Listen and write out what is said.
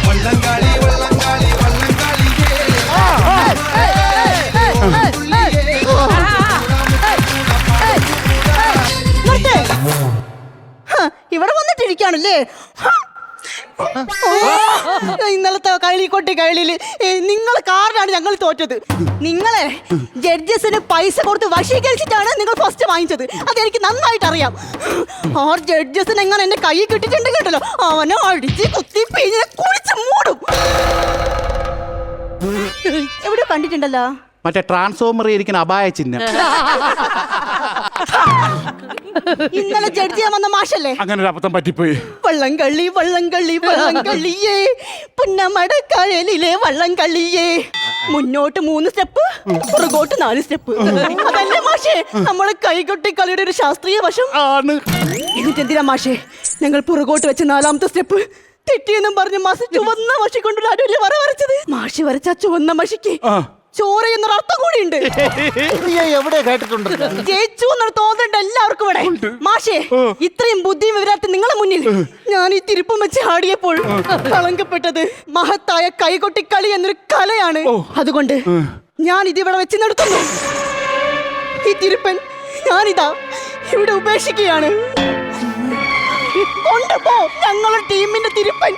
വള്ളംകളി വള്ളംകളി വള്ളംകളിയേ ഇവിടെ വന്നിട്ടിരിക്കാണല്ലേ? ഇന്നലത്തെ കളിക്കൊട്ടി കളിയിൽ നിങ്ങൾ കാരണമാണ് ഞങ്ങൾ തോറ്റത്. നിങ്ങളെ ജഡ്ജസിന് പൈസ കൊടുത്ത് വശീകരിച്ചിട്ടാണ് നിങ്ങൾ ഫസ്റ്റ് വാങ്ങിച്ചത്. അതെനിക്ക് നന്നായിട്ട് അറിയാം. ആ ജഡ്ജസിന് എങ്ങനെ എന്റെ കൈ കിട്ടിയിട്ടുണ്ടെങ്കിലോ അവനെ അടിച്ച് കുത്തി പിഴിഞ്ഞ് കുളിച്ച് മൂടും. എവിടെ കണ്ടിട്ടുണ്ടല്ലോ മറ്റേ ട്രാൻസ്ഫോമറിൽ ഇരിക്കുന്ന അപായ ചിഹ്നം. ഇന്നലെ ജഡ്ജ് ചെയ്യാൻ വന്ന മാഷല്ലേ? അങ്ങനെ ഒരു അബദ്ധം പറ്റിപ്പോയി. വള്ളംകളി വള്ളംകളി വള്ളംകളിയേ പുന്നമടക്കായലിലെ വള്ളംകളിയേ. മുന്നോട്ട് 3 സ്റ്റെപ്പ്, പുറകോട്ട് 4 സ്റ്റെപ്പ്. അതല്ലേ മാഷേ നമ്മളെ കൈകൊട്ടി കളിയുടെ ഒരു ശാസ്ത്രീയ വശം ആണ്. എന്നിട്ടെന്തിനാ മാഷേ ഞങ്ങൾ പുറകോട്ട് വെച്ച 4ാമത്തെ സ്റ്റെപ്പ് തെറ്റിയെന്നും പറഞ്ഞ് മാഷ് ചുവന്ന മഷി കൊണ്ടൊരു അരുവിലെ വര വരച്ചത്? മാഷി വരച്ച ചുവന്ന മഷിക്ക് ചോര എന്നൊരു അർത്ഥം കൂടിയുണ്ട്. എവിടെ കേട്ടിട്ടുണ്ട്? ജയിച്ചു എന്നൊരു തോന്നലുണ്ട് എല്ലാവർക്കും ഇവിടെ. മാഷേ ഇത്രയും ബുദ്ധിയും വിവരാർത്ഥം നിങ്ങളെ മുന്നിൽ ഞാൻ ഈ തിരുപ്പം വെച്ച് ആടിയപ്പോൾ കളങ്കപ്പെട്ടത് മഹത്തായ കൈകൊട്ടിക്കളി എന്നൊരു കലയാണ്. അതുകൊണ്ട് ഞാൻ ഇതിവിടെ വെച്ച് നടത്തുന്നു. ഈ തിരുപ്പൻ ഞാനിതാ ഇവിടെ ഉപേക്ഷിക്കുകയാണ്. കൊണ്ടുപോ ഞങ്ങളുടെ ടീമിന്റെ തിരുപ്പൻ.